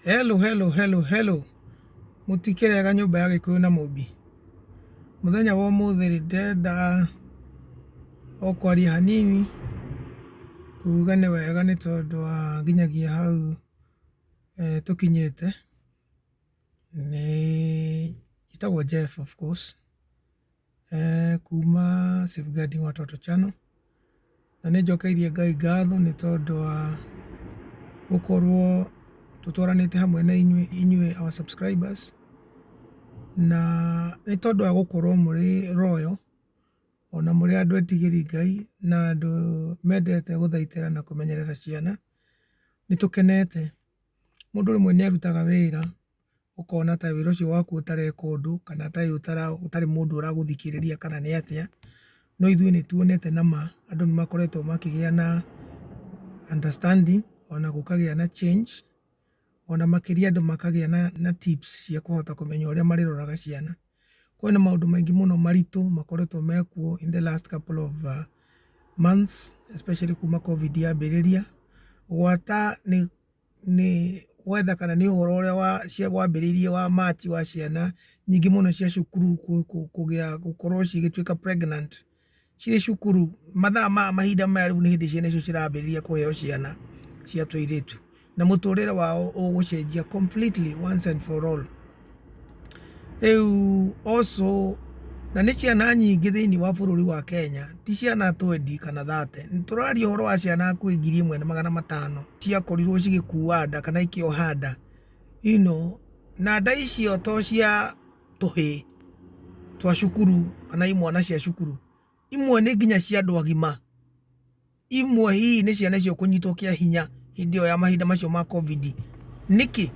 Hello. Mutikirega nyumba ya Gikuyu na Mubi. Muthenya wa umuthi ndenda okwaria hanini kuga ni wega ni tondu wa nginyagia hau tukinyite ni itagwo Jeff of course kuma safeguarding Watoto channel na ni njokeirie Ngai ngatho ni tondu wa gukorwo tutwaranite hamwe na inyue our subscribers na ni tondu wa gukorwo muri royo ona muri andu etigiri Ngai na andu mendete guthaitira na kumenyerera ciana ni tukenete. Mundu rimwe ni arutaga wira ukona ta wira ucio waku utare kundu kana ta utari mundu uraguthikiriria kana ni atia, no ithui ni tuonete nama andu ni makoretwo makigia na understanding ona gukagia na change ona makiria andu makagia na tips cia kuhota kumenya uria mariroraga ciana. Kwina maundu maingi muno maritu makoretwo mekuo in the last couple of months, especially kuma covid yambiriria gwata ni wetha kana ni uhoro uria wambiririe wa March wa ciana nyingi muno cia cukuru kugia gukorwo cigituika pregnant ciri cukuru mathaa mahinda maya riu ni hindi ciana icio cirambiriria kuheo ciana cia tuiritu na muturire wao ugucenjia completely once and for all. Also na ni ciana nyingi thiini wa bururi wa Kenya ti ciana 20 kana 30 nituraria uhoro wa ciana ku 1,500 cia korirwo cigikua nda kana ikioha nda na nda icio to cia tuhi twa cukuru kana imwana cia cukuru, imwe ni nginya cia andu agima, imwe hii ni ciana icio kunyitwo kia hinya hindi ya mahinda macio ma covid. Niki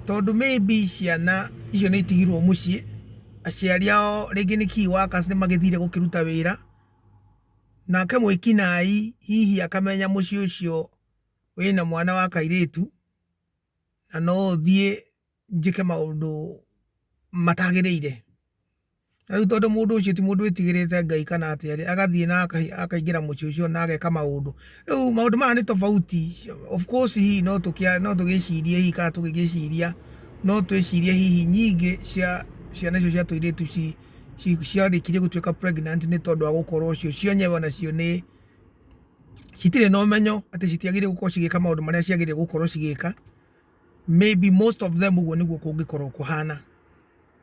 tondu maybe ciana icio ni itigirwo mucii aciari ao ringi ni key workers ni magithire gukiruta wira na kamwikinai hihi akamenya mucii ucio wina mwana wa kairitu na no thie njike maundu matagiriire na riu tondu mundu ucio ti mundu witigirite Ngai kana atiari agathie na akaingira mucii ucio na ageka maundu. Riu maundu ma ni tofauti of course hi no tugicirie hi kana tugiciria no twicirie hihi nyingi ciana icio cia tuiritu ciarikirie gutuika pregnant ni tondu wa gukorwo cio cionyewe nacio ni citire no menyo ati citiagire gukorwo cigika maundu maria ciagire gukorwo cigika. Maybe most of them uguo niguo kungikorwo kuhana.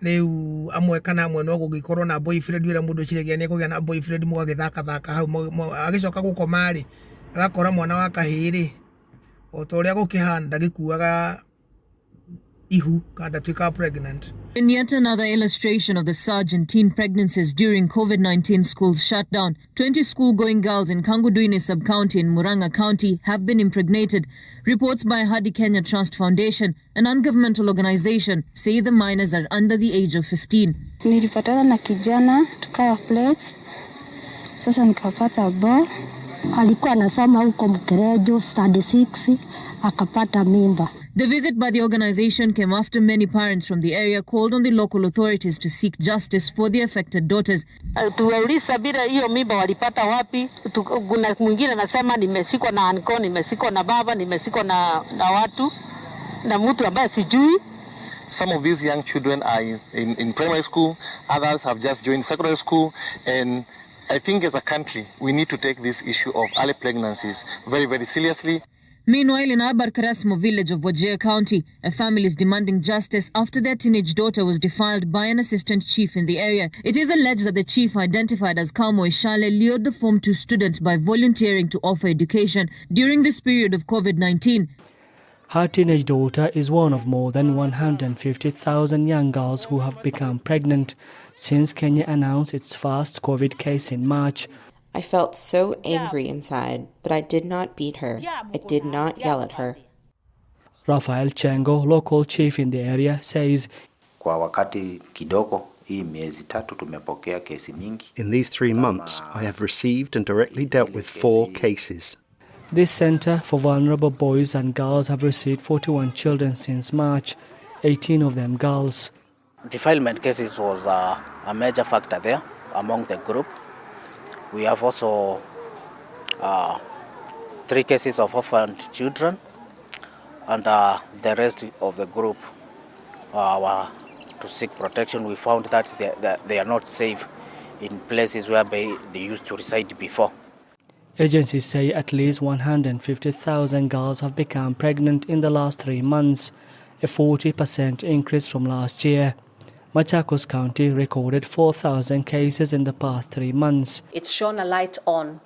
Riu amwe kana amwe no gugikorwo na boyfriend wira mundu ciregia ni kugia na boyfriend mugagithaka hau agicoka gukoma ri agakora mwana wa kahiri o to uria gukihana ndagikuaga ihu kada tuika pregnant. In yet another illustration of the surge in teen pregnancies during COVID-19 schools shut down, 20 school-going girls in Kanguduini sub-county in Murang'a County have been impregnated. Reports by Hadi Kenya Trust Foundation, an ungovernmental organization, say the minors are under the age of 15. Nilipatana na kijana tukawa plates. Sasa nikapata ball. Alikuwa anasoma huko Mkerejo study 6 akapata mimba. The visit by the organization came after many parents from the area called on the local authorities to seek justice for the affected daughters. Tuwauliza bila hiyo mimba walipata wapi? Kuna mwingine anasema nimesikwa na anko, nimesikwa na baba, nimesikwa na watu na mtu ambaye sijui. Some of these young children are in primary school, others have just joined secondary school, and I think as a country we need to take this issue of early pregnancies very, very seriously. Meanwhile, in Abarkarasmo village of Wajir County, a family is demanding justice after their teenage daughter was defiled by an assistant chief in the area. It is alleged that the chief, identified as Kalmo Ishale, lured the Form 2 students by volunteering to offer education during this period of COVID-19. Her teenage daughter is one of more than 150,000 young girls who have become pregnant since Kenya announced its first COVID case in March. I felt so angry inside, but I did not beat her. I did not yell at her. Rafael Chengo, local chief in the area, says, Kwa wakati kidogo, hii miezi 3 tumepokea kesi mingi. In these 3 months, I have received and directly dealt with 4 cases. This center for vulnerable boys and girls have received 41 children since March, 18 of them girls. Defilement cases was a major factor there among the group. We have also 3 cases of orphaned children, and the rest of the group were to seek protection. We found that they are not safe in places where they used to reside before. Agencies say at least 150,000 girls have become pregnant in the last 3 months, a 40% increase from last year. Machakos County recorded 4,000 cases in the past 3 months. It's shone a light on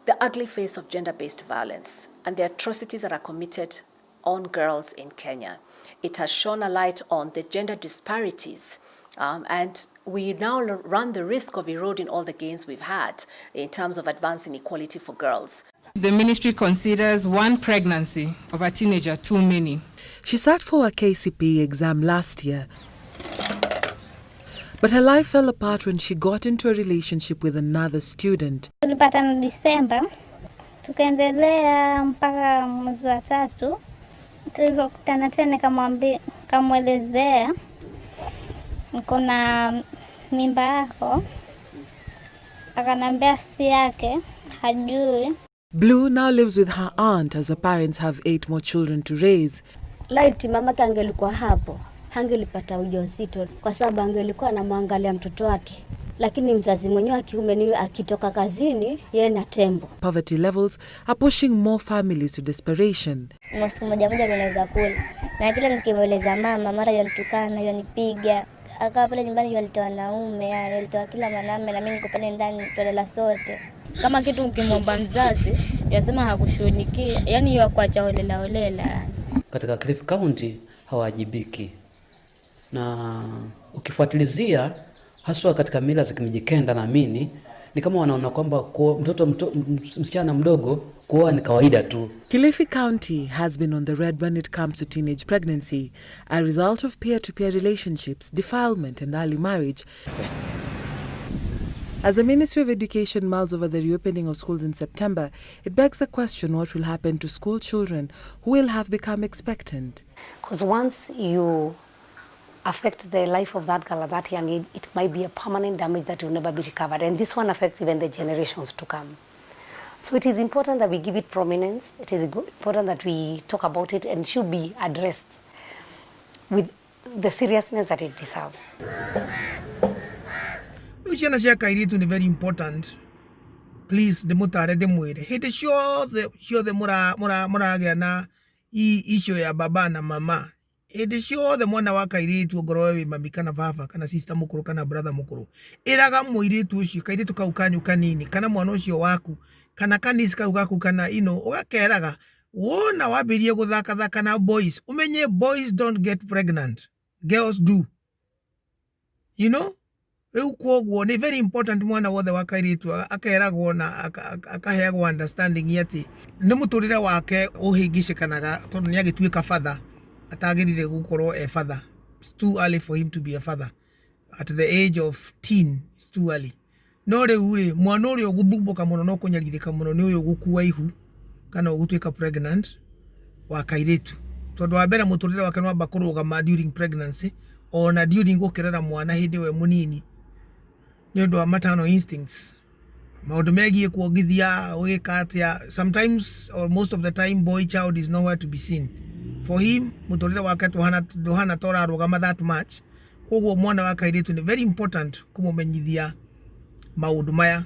the ugly face of gender-based violence and the atrocities that are committed on girls in Kenya. It has shone a light on the gender disparities, and we now run the risk of eroding all the gains we've had in terms of advancing equality for girls. The ministry considers one pregnancy of a teenager too many. She sat for a KCPE exam last year, but her life fell apart when she got into a relationship with another student. Tulipatana Disemba, tukaendelea mpaka mwezi wa 3. Tulikutana tena kamwelezea niko na mimba yako, akanambia si yake, hajui. Blue now lives with her aunt as her parents have 8 more children to raise. Laiti mamake angelikuwa hapo, hangelipata ujauzito kwa sababu angelikuwa anamwangalia mtoto wake. Lakini mzazi mwenyewe wa kiume ni akitoka kazini yeye na tembo. Poverty levels are pushing more families to desperation. Siku moja tunaweza kula. Na kile nikimweleza mama mara yonitukana, yonipiga. Akawa pale nyumbani yalitoa wanaume, yalitoa kila mwanamume na mimi niko pale ndani tulela sote. Kama kitu mkimwomba mzazi, yasema hakushughulikia, yani yakuacha holela. Katika Cliff County hawajibiki. Na ukifuatilizia haswa katika mila za Kimijikenda naamini ni kama wanaona kwamba msichana mdogo kuoa ni kawaida tu. Kilifi County has been on the red when it comes to teenage pregnancy, a result of peer-to-peer relationships, defilement and early marriage. As the Ministry of Education mulls over the reopening of schools in September, it begs the question what will happen to school children who will have become expectant. Because once you affect the life of that girl at that young age, it might be a permanent damage that will never be recovered. And this one affects even the generations to come. So it is important that we give it prominence. It is important that we talk about it and should be addressed with the seriousness that it deserves. Ciana cia kairitu ni very important. Please, demutare demwire. Hete sure the muragea na issue ya baba na mama. Hete sure the mwana wa kairitu ogorowe mami kana baba kana sister mukuru kana brother mukuru. Iraga muiritu ucio kairitu kau kanyu kanini kana mwana ucio waku kana kanisi kau gaku kana ugakeraga wona wabirie guthaka na boys. Umenye boys don't get pregnant. Girls do. You know? Ni very important mwana wothe wa kairitu akeragwo na akaheagwo understanding yati ni muturire wake uhingicikanaga tondu ni agituika father atagirire gukorwo father. It's too early for him to be a father at the age of teen. It's too early. No riu mwana uri oguthumbũka muno no kunyaririka muno ni uyu gukua ihu kana ugutuika pregnant wa kairitu tondu wa mbere muturire wake no amba kurugama during pregnancy ona during gukirera mwana hindi we munini nyondo wa maternal instincts. Maundu megie kuongithia ugikatia. Sometimes or most of the time boy child is nowhere to be seen. For him muturire wake tuhana tora rugama that much. Koguo mwana wa kairitu ni very important kumumenyithia maundu maya.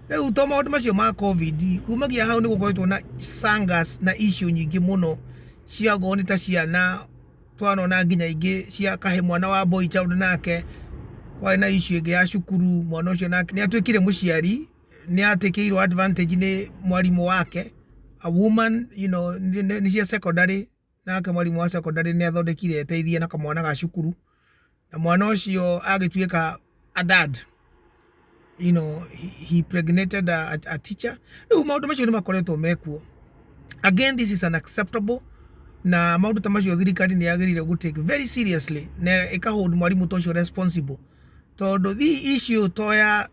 Riu to maundu macio ma covid kumagia hau ni gukoretwo na sangas na issue nyingi muno cia goni ta ciana twanona nginya ingi cia kahe mwana wa boy child nake kwa na issue ege ya cukuru mwana ucio nake ni atwikire muciari ni atekeirwo advantage ni mwalimu wake a woman ni cia secondary nake mwalimu wa secondary ni athondekire eteithie na kamwana ga cukuru na mwana ucio agituika a dad. He impregnated a teacher. Maundu macio ni makoretwo mekuo. Again, this is unacceptable. Na maundu ta macio thirikari ni yagirire gutake very seriously na ikahold mwalimu tocio responsible. Tondu the issue toya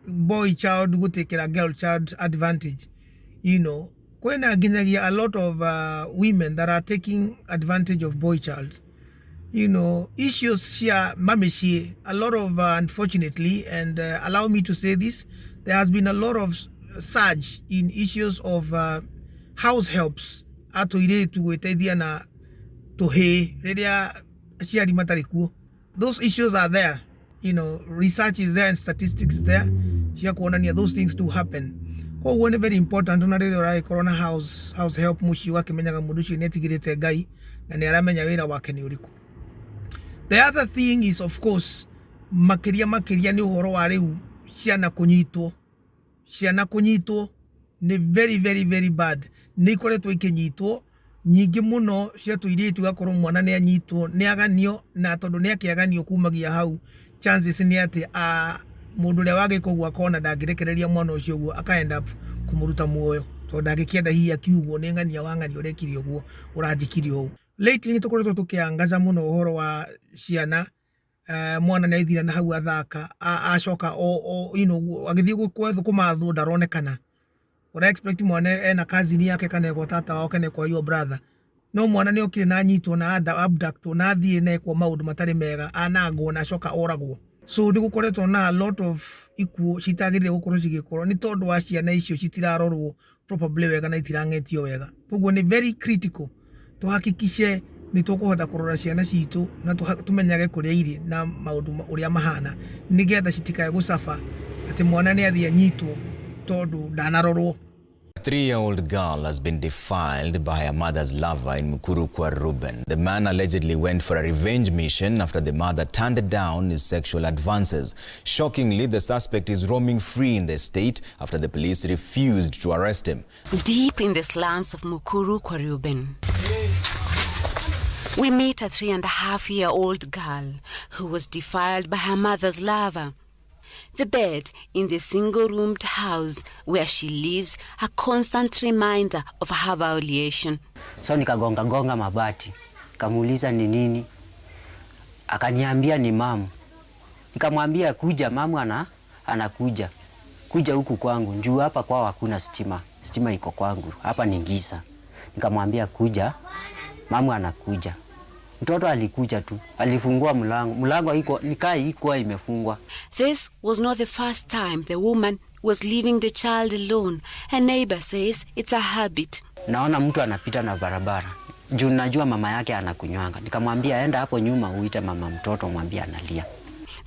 boy child gutekera girl child advantage. Kwena ginyagia a lot of women that are taking advantage of boy child. Issues here mamishi a lot of unfortunately, and allow me to say this, there has been a lot of surge in issues of house helps atuiretu gwiteithia na tuhi riria aciari matari kuo. Those issues are there, you know, research is there and statistics there cia kuonania those things do happen. Koguo ni very important na riria uragikorwo na house help muci wakimenyaga mundu ucio netigirite Ngai na ni aramenya wira wake ni uriku. The other thing is, of course, makiria ni uhoro wa riu ciana kunyitwo ni very very very bad. Ni ikoretwo ikinyitwo nyingi muno cia tuiritu gakorwo mwana ni anyitwo ni aganio, na tondu ni akiaganio kumagia hau, chances ni ati mundu ria wage kogwa kona ndangirekereria mwana ucio guo akaenda kumuruta muoyo tondu ndagikienda hihi akiugwo ni ngania wangani urekire uguo uranjikire huu. Lately ni tukoretwo tukiangaza muno uhoro wa ciana mwana ni aithira na hau athaka acoka you know agithii kwethu kumathu ndaronekana. Ura expect mwana ena kazi ni yake kana kwa tata wao kana kwa your brother. No mwana ni okire na nyitwo na abduct na thie na kwa maundu matari mega anagwo na acoka oragwo. So ni gukoretwo na a lot of ikuo citagirire gukorwo cigikorwo ni tondu wa ciana icio citirarorwo probably wega na itirangetio wega. Koguo ni very critical tuhakikishe ni tukuhota kurora ciana citu na tumenyage kuria iri na maundu uria mahana nigetha citikae gusafa ati mwana ni athie nyitwo tondu ndanarorwo. A 3-year-old girl has been defiled by her mother's lover in Mkurukwa, Ruben. The man allegedly went for a revenge mission after the mother turned down his sexual advances. Shockingly, the suspect is roaming free in the state after the police refused to arrest him. Deep in the slums of Mkurukwa, Ruben, we meet a 3.5-year-old girl who was defiled by her mother's lover. The bed in the single-roomed house where she lives, a constant reminder of her violation. So nikagonga mabati, nikamuuliza ni nini, akaniambia ni mamu. Nikamwambia kuja, mamu anakuja. Kuja huku kwangu, njoo hapa kwao hakuna stima. Stima iko kwangu, hapa ni giza. Nikamwambia kuja, mamu anakuja. Mtoto alikuja tu, alifungua mlango iko imefungwa. This was not the first time the woman was leaving the child alone. Her neighbor says it's a habit. Naona mtu anapita na barabara. Juu najua mama yake anakunywanga. Nikamwambia enda hapo nyuma uite mama mtoto mwambie analia.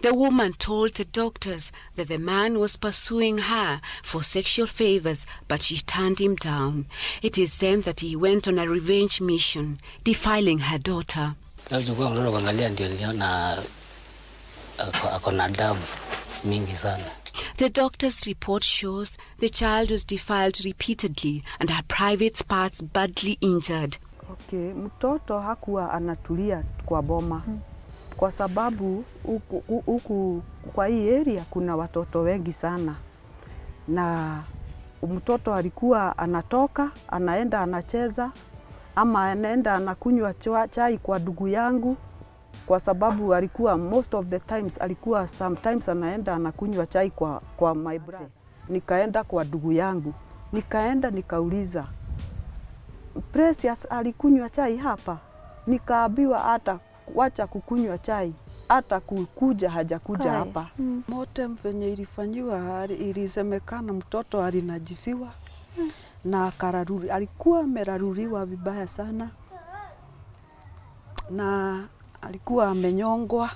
The woman told the doctors that the man was pursuing her for sexual favors, but she turned him down. It is then that he went on a revenge mission, defiling her daughter. The doctor's report shows the child was defiled repeatedly and her private parts badly injured. Okay, mtoto hakuwa anatulia kwa boma. Kwa sababu huku kwa hii area kuna watoto wengi sana. Na mtoto alikuwa anatoka, anaenda anacheza, ama anaenda anakunywa chai kwa ndugu yangu. Kwa sababu alikuwa most of the times alikuwa sometimes anaenda anakunywa chai kwa my brother. Nikaenda kwa ndugu yangu. Nikaenda nikauliza, Precious alikunywa chai hapa? Nikaambiwa hata wacha kukunywa chai, hata kukuja hajakuja hapa. Mote venye ilifanyiwa ilisemekana mtoto alinajisiwa na alikuwa ameraruriwa vibaya sana na alikuwa amenyongwa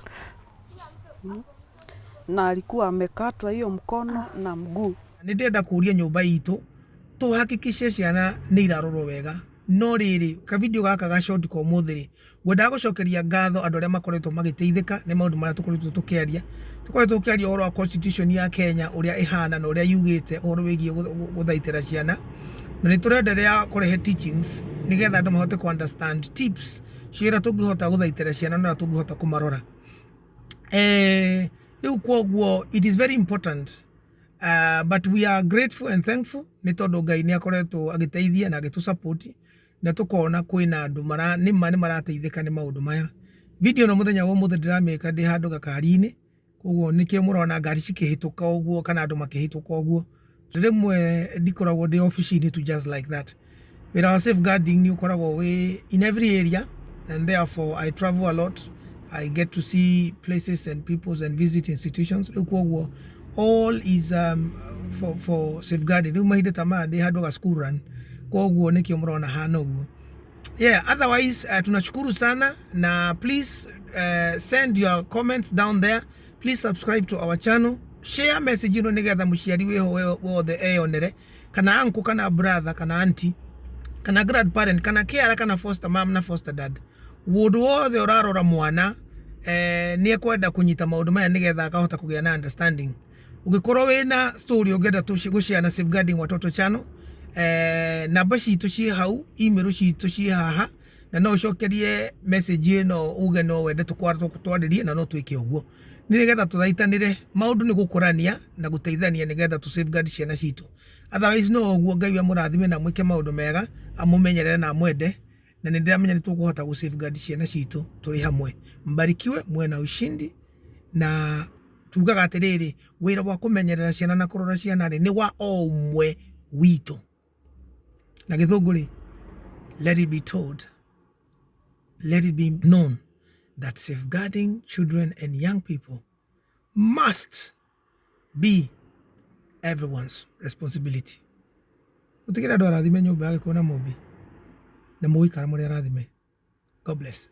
na alikuwa amekatwa hiyo mkono na mguu. Nindenda kuria nyumba itu tuhakikishe ciana ni irarorwo wega. No riri ka video gaka ga short ko muthiri ngwenda gucokeria ngatho andu aria makoretwo magiteithika ni maundu maria tukoretwo tukiaria oro constitution ya Kenya uria ihana na uria yugite oro wigie guthaitira ciana na ni turenderea kurehe teachings nigetha andu mahote ku understand tips ciira tungihota guthaitira ciana na tungihota kumarora. Riu kwoguo it is very important. But we are grateful and thankful ni tondu Ngai ni akoretwo agiteithia na agitu support na tukona kwina andu ni marateithika ni maundu maya. Video no muthenya wo muthe ndirameka ndi handu gakari-ini koguo nike murona ngari cikihituka uguo kana andu makihituka uguo rimwe ndikoragwo ndi office-ini to just like that. Wira wa safeguarding ni ukoragwo we in every area, and therefore I travel a lot. I get to see places and peoples and visit institutions. Koguo all is for safeguarding. Riu mahinde tama ndi handu ga school run koguo nikio mrona hana uguo. Yeah, otherwise tunashukuru sana, na please send your comments down there. Please subscribe to our channel, share message ino nigetha muciari weho wothe eyonere, kana uncle kana brother kana auntie kana grandparent kana carer kana foster mom na foster dad, wothe wothe urarora mwana ni ekwenda kunyita maundu maya nigetha akahota kugia na understanding. Ugikorwo wina story ugenda gushare na Safeguarding Watoto channel, namba citu ci hau, email citu ci haha, na no cokerie message ino uge no wende twaririe na no twike uguo nigetha tuthaitanire maundu ni gukurania na guteithania nigetha tu safeguard ciana citu. Otherwise no uguo Ngai amurathime na mwike maundu mega, amumenyerere na mwende, na nindiramenya nitukuhota gu safeguard ciana citu turi hamwe. Mbarikiwe, mwe na ushindi, na tugaga atiriri wira wa kumenyerera ciana na kurora ciana ni wa o umwe witu. Na githunguri, let it be told, let it be known that safeguarding children and young people must be everyone's responsibility. Utikira ndo arathime nyumba yake kuona mobi na muikara muri arathime. God bless.